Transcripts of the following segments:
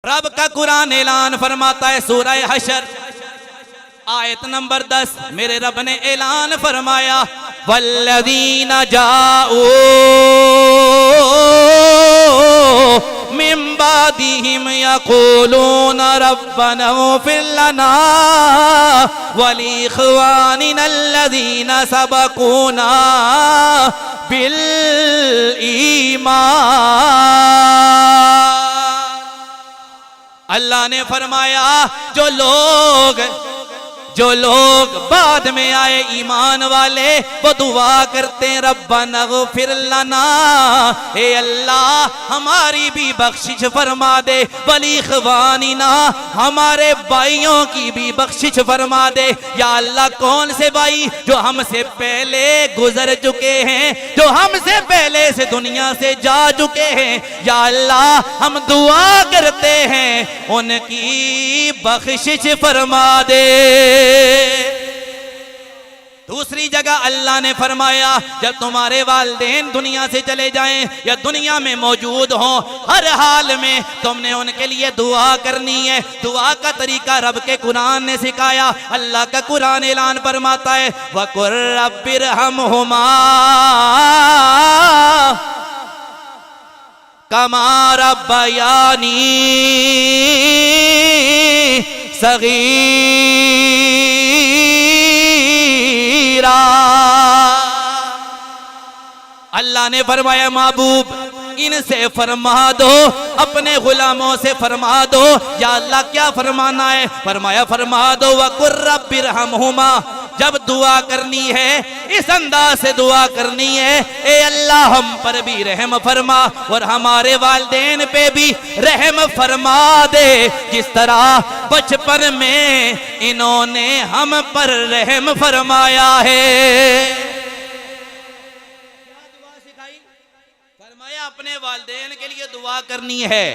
रब का कुरान ऐलान फरमाता है सूरह हशर आयत नंबर 10। मेरे रब ने ऐलान फरमाया वल्लज़ीना जाऊ मिन बादिहिम यक़ूलून रब्बना इग़फिर लना वलिइख़वानिना अल्लज़ीना सबक़ूना बिल ईमान। अल्लाह ने फरमाया जो लोग बाद में आए ईमान वाले वो दुआ करते हैं रब्बना इग़फिर लना, ए अल्लाह हमारी भी बख्शिश फरमा दे, वली इख़वानिना हमारे भाइयों की भी बख्शिश फरमा दे। या अल्लाह कौन से भाई जो हमसे पहले गुजर चुके हैं, जो हमसे पहले से दुनिया से जा चुके हैं, या अल्लाह हम दुआ करते हैं उनकी बख्शिश फरमा दे। दूसरी जगह अल्लाह ने फरमाया जब तुम्हारे वालिदैन दुनिया से चले जाएं या दुनिया में मौजूद हों, हर हाल में तुमने उनके लिए दुआ करनी है। दुआ का तरीका रब के कुरान ने सिखाया। अल्लाह का कुरान ऐलान फरमाता है वक़ुर रब्बिरहमहुमा कमा रब्बयानी सगीरा। अल्लाह ने फरमाया महबूब इनसे फरमा दो, अपने गुलामों से फरमा दो। या अल्लाह क्या फरमाना है? फरमाया फरमा दो वक़ुर रब्बिरहमहुमा। जब दुआ करनी है इस अंदाज से दुआ करनी है, ए अल्लाह हम पर भी रहम फरमा और हमारे वालिदैन पे भी रहम फरमा दे, जिस तरह बचपन में इन्होंने हम पर रहम फरमाया है। क्या दुआ सिखाई? फरमाया अपने वालिदैन के लिए दुआ करनी है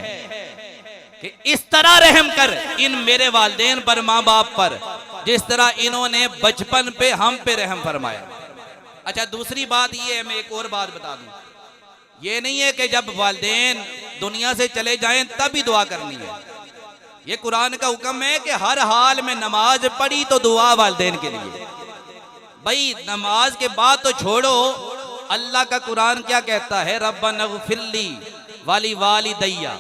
कि इस तरह रहम कर इन मेरे वालिदैन पर, माँ बाप पर, जिस तरह इन्होंने बचपन पे हम पे रहम फरमाया। अच्छा दूसरी बात ये है, मैं एक और बात बता दूं, ये नहीं है कि जब वालिदैन दुनिया से चले जाएं तभी दुआ करनी है। ये कुरान का हुक्म है कि हर हाल में नमाज पढ़ी तो दुआ वालिदैन के लिए। भाई नमाज के बाद तो छोड़ो, अल्लाह का कुरान क्या कहता है? रब्बना इग़फिरली वाली वालिदैया।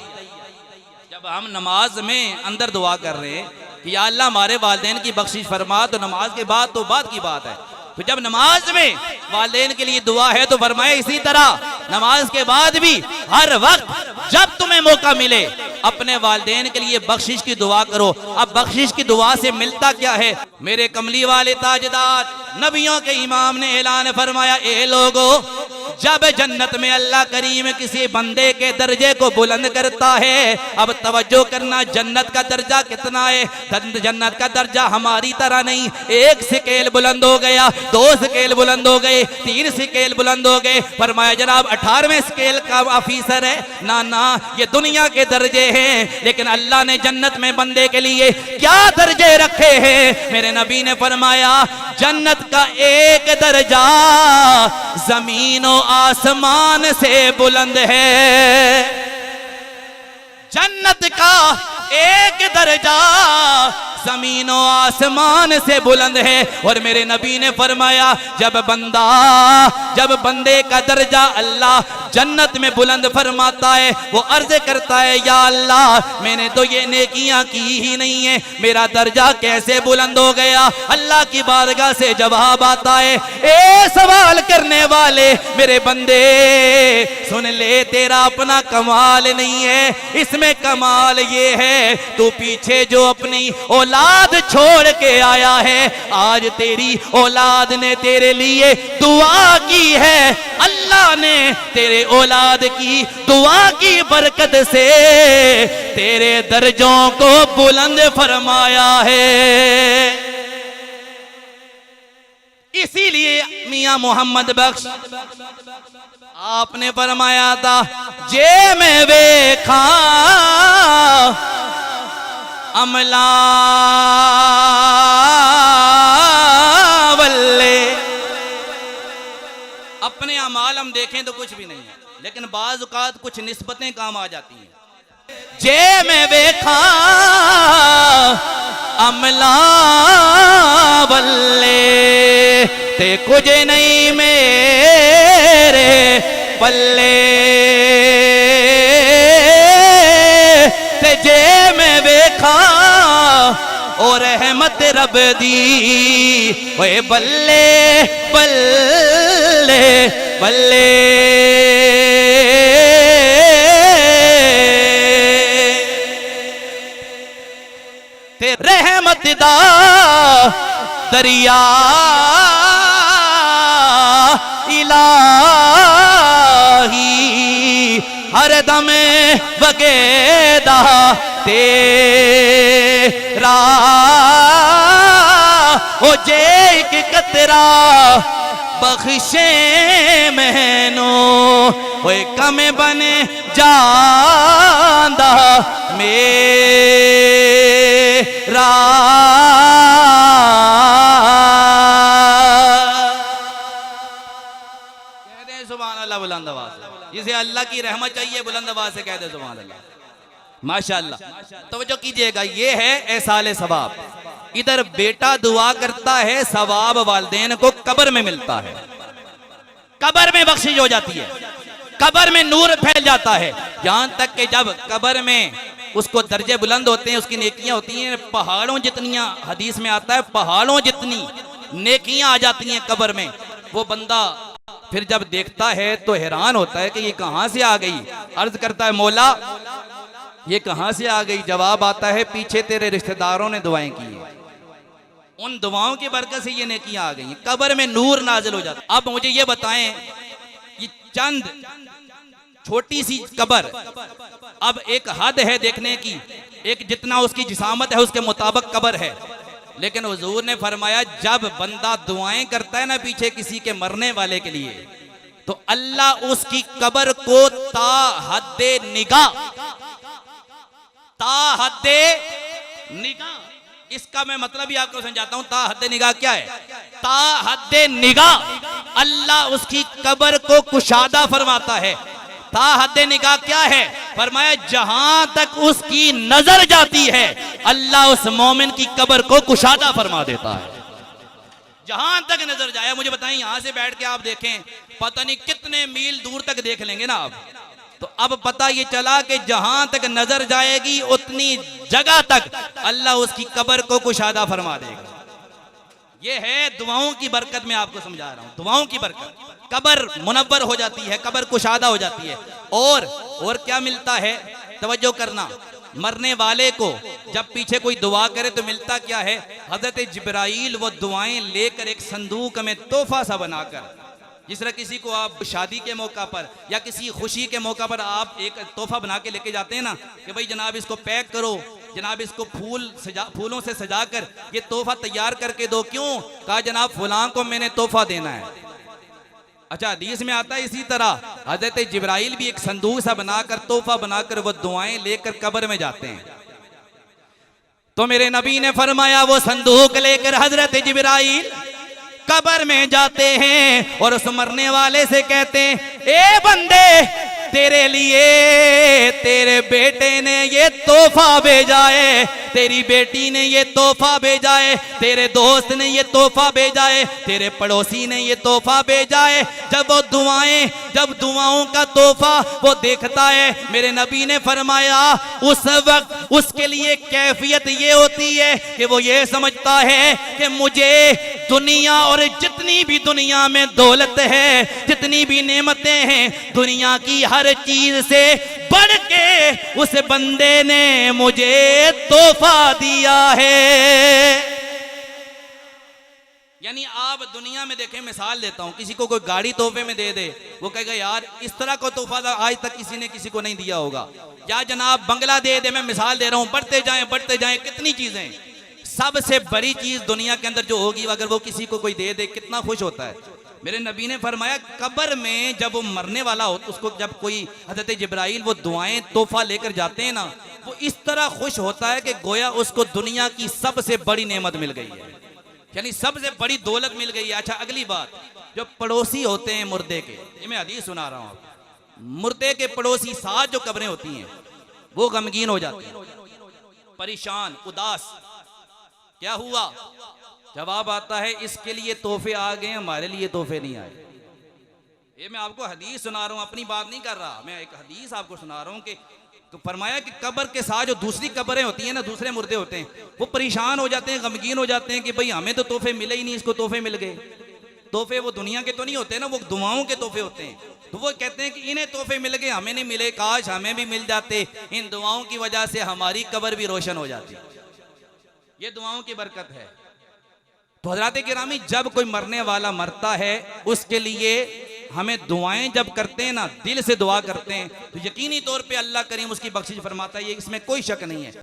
जब हम नमाज में अंदर दुआ कर रहे हैं कि या अल्लाह हमारे वालिदैन की बख्शिश फरमा, तो नमाज के बाद तो बात की बात है। तो जब नमाज में वालिदैन के लिए दुआ है तो फरमाया इसी तरह नमाज के बाद भी हर वक्त जब तुम्हें मौका मिले अपने वालिदैन के लिए बख्शिश की दुआ करो। अब बख्शिश की दुआ से मिलता क्या है? मेरे कमली वाले ताजदार नबियों के इमाम ने ऐलान फरमाया, ए लोगो जब जन्नत में अल्लाह करीम किसी बंदे के दर्जे को बुलंद करता है, अब तवज्जो करना, जन्नत का दर्जा कितना है? जन्नत का दर्जा हमारी तरह नहीं, एक स्केल बुलंद हो गया, 2 स्केल बुलंद हो गए, 3 स्केल बुलंद हो गए। फरमाया जनाब 18वें स्केल का ऑफिसर है ना, ना ये दुनिया के दर्जे हैं। लेकिन अल्लाह ने जन्नत में बंदे के लिए क्या दर्जे रखे हैं? मेरे नबी ने फरमाया जन्नत का एक दर्जा जमीन और आसमान से बुलंद है। जन्नत का एक दर्जा जमीन और आसमान से बुलंद है। और मेरे नबी ने फरमाया जब बंदे का दर्जा अल्लाह जन्नत में बुलंद फरमाता है, वो अर्ज करता है या अल्लाह मैंने तो ये नेकियां की ही नहीं है, मेरा दर्जा कैसे बुलंद हो गया? अल्लाह की बारगाह से जवाब आता है, ए सवाल करने वाले मेरे बंदे सुन ले, तेरा अपना कमाल नहीं है, इसमें कमाल ये है तू पीछे जो अपनी औलाद छोड़ के आया है, आज तेरी औलाद ने तेरे लिए दुआ की है। अल्लाह ने तेरे औलाद की दुआ की बरकत से तेरे दर्जों को बुलंद फरमाया है। इसीलिए मियां मोहम्मद बख्श आपने फरमाया था, जे मैं वेखा अमला वल्ले। अपने अमाल हम देखें तो कुछ भी नहीं है, लेकिन बाज़ औक़ात कुछ निस्बतें काम आ जाती हैं। जे मैं वेखा अमला बल्ले ते कुछ नहीं मेरे पल्ले ते जे मैं वेखा और रहमत रब दी ओए बल्ले बल्ले बल्ले। ते रहमत दा दरिया इलाही हर दम वगेदा तेरा ओ जे एक कतरा बख्शे मैनू ओए कम बने जांदा मेरा। कह दे सुभान अल्लाह बुलंद आवाज से, जिसे अल्लाह की रहमत चाहिए बुलंद आवाज से कह दे सुभान अल्लाह। माशाअल्लाह, तवज्जो कीजिएगा, ये है एहसाले सवाब। इधर बेटा दुआ करता है, सवाब वालिदैन को कब्र में मिलता है, कब्र में बख्शिश हो जाती है, कब्र में नूर फैल जाता है। यहां तक कि जब कब्र में उसको दर्जे बुलंद होते हैं, उसकी नेकियां होती हैं पहाड़ों जितनियां, हदीस में आता है पहाड़ों जितनी नेकियां आ जाती हैं कब्र में। वो बंदा फिर जब देखता है तो हैरान होता है कि ये कहां से आ गई। अर्ज करता है मौला ये कहां से आ गई। जवाब आता है पीछे तेरे रिश्तेदारों ने दुआएं की हैं, उन दुआओं की बरकत से ये नेकियां आ गई, कब्र में नूर नाजिल हो जाता। अब मुझे ये बताएं, ये चंद छोटी सी कब्र, अब एक हद है देखने की, एक जितना उसकी जिसामत है उसके मुताबिक कब्र है, लेकिन हुजूर ने फरमाया जब बंदा दुआएं करता है ना पीछे किसी के मरने वाले के लिए, तो अल्लाह उसकी कब्र को ता हद्दे निगाह, इसका मैं मतलब ही आपको समझाता हूं। ता हद्दे निगाह क्या है? ता हद्दे निगाह अल्लाह उसकी कब्र को कुशादा फरमाता है। ता हद्दे निगाह क्या है? फरमाया जहां तक उसकी नजर जाती है अल्लाह उस मोमिन की कब्र को कुशादा फरमा देता है, जहां तक नजर जाए। मुझे बताएं, यहां से बैठ के आप देखें, पता नहीं कितने मील दूर तक देख लेंगे ना आप, तो अब पता ये चला कि जहां तक नजर जाएगी उतनी जगह तक अल्लाह उसकी कब्र को कुशादा फरमा देगा। ये है दुआओं की बरकत, मैं आपको समझा रहा हूं, दुआओं की बरकत, कब्र मुनव्वर हो जाती है, कब्र कुशादा हो जाती है। और क्या मिलता है? तवज्जो करना, मरने वाले को जब पीछे कोई दुआ करे तो मिलता क्या है? हजरत जिब्राइल वो दुआएं लेकर एक संदूक में तोहफा सा बनाकर, जिस तरह किसी को आप शादी के मौका पर या किसी खुशी के मौका पर आप एक तोहफा बना के लेके जाते हैं ना कि भाई जनाब इसको पैक करो, जनाब इसको फूलों से सजाकर ये तोहफा तैयार करके दो। क्यों? कहा जनाब फलां को मैंने तोहफा देना है। अच्छा, हदीस में आता है इसी तरह हजरत जिब्राइल भी एक संदूक सा बनाकर तोहफा बनाकर वो दुआएं लेकर कब्र में जाते हैं। तो मेरे नबी ने फरमाया वो संदूक लेकर हजरत जिब्राइल कब्र में जाते हैं और उस मरने वाले से कहते हैं ए बंदे तेरे लिए तेरे बेटे ने ये तोहफा भेजा है, तेरी बेटी ने ये तोहफा भेजा है, तेरे दोस्त ने ये तोहफा भेजा है, तेरे पड़ोसी ने ये तोहफा भेजा है। जब दुआओं का तोहफा वो देखता है, मेरे नबी ने फरमाया उस वक्त उसके लिए कैफियत ये होती है कि वो ये समझता है कि मुझे दुनिया और जितनी भी दुनिया में दौलत है, जितनी भी नेमतें हैं, दुनिया की हर चीज से बढ़ के उस बंदे ने मुझे तोहफा दिया है। यानी आप दुनिया में देखें, मिसाल देता हूं, किसी को कोई गाड़ी तोहफे में दे दे, वो कहेगा यार इस तरह का तोहफा आज तक किसी ने किसी को नहीं दिया होगा। या जनाब बंगला दे दे, मैं मिसाल दे रहा हूं, बढ़ते जाएं कितनी चीजें। सबसे बड़ी चीज दुनिया के अंदर जो होगी अगर वो किसी को कोई दे दे कितना खुश होता है। मेरे नबी ने फरमाया कब्र में जब वो मरने वाला हो, उसको जब कोई हजरत जिब्राइल वो दुआएं तोहफा लेकर जाते हैं ना, वो इस तरह खुश होता है कि गोया उसको दुनिया की सबसे बड़ी नेमत मिल गई है, यानी सबसे बड़ी दौलत मिल गई है। अच्छा, अगली बात, जो पड़ोसी होते हैं मुर्दे के, ये मैं हदीस सुना रहा हूँ आपको, मुर्दे के पड़ोसी 7 जो कब्रें होती हैं वो गमगीन हो जाते हैं, परेशान, उदास। क्या हुआ? जवाब आता है इसके लिए तोहफे आ गए, हमारे लिए तोहफे नहीं आए। ये मैं आपको हदीस सुना रहा हूं, अपनी बात नहीं कर रहा, मैं एक हदीस आपको सुना रहा हूं कि तो फरमाया कि कब्र के साथ जो दूसरी कब्रें होती हैं ना, दूसरे मुर्दे होते हैं, वो परेशान हो जाते हैं, गमगीन हो जाते हैं कि भाई हमें तो तोहफे मिले ही नहीं, इसको तोहफे मिल गए। तोहफे वो दुनिया के तो नहीं होते ना, वो दुआओं के तोहफे होते हैं। तो वो कहते हैं कि इन्हें तोहफे मिल गए, हमें नहीं मिले, काश हमें भी मिल जाते, इन दुआओं की वजह से हमारी कब्र भी रोशन हो जाती। ये दुआओं की बरकत है। तो हज़रात गिरामी, जब कोई मरने वाला मरता है, उसके लिए हमें दुआएं जब करते हैं ना, दिल से दुआ करते हैं, तो यकीनी तौर पे अल्लाह करीम उसकी बख्शिश फरमाता है, ये इसमें कोई शक नहीं है।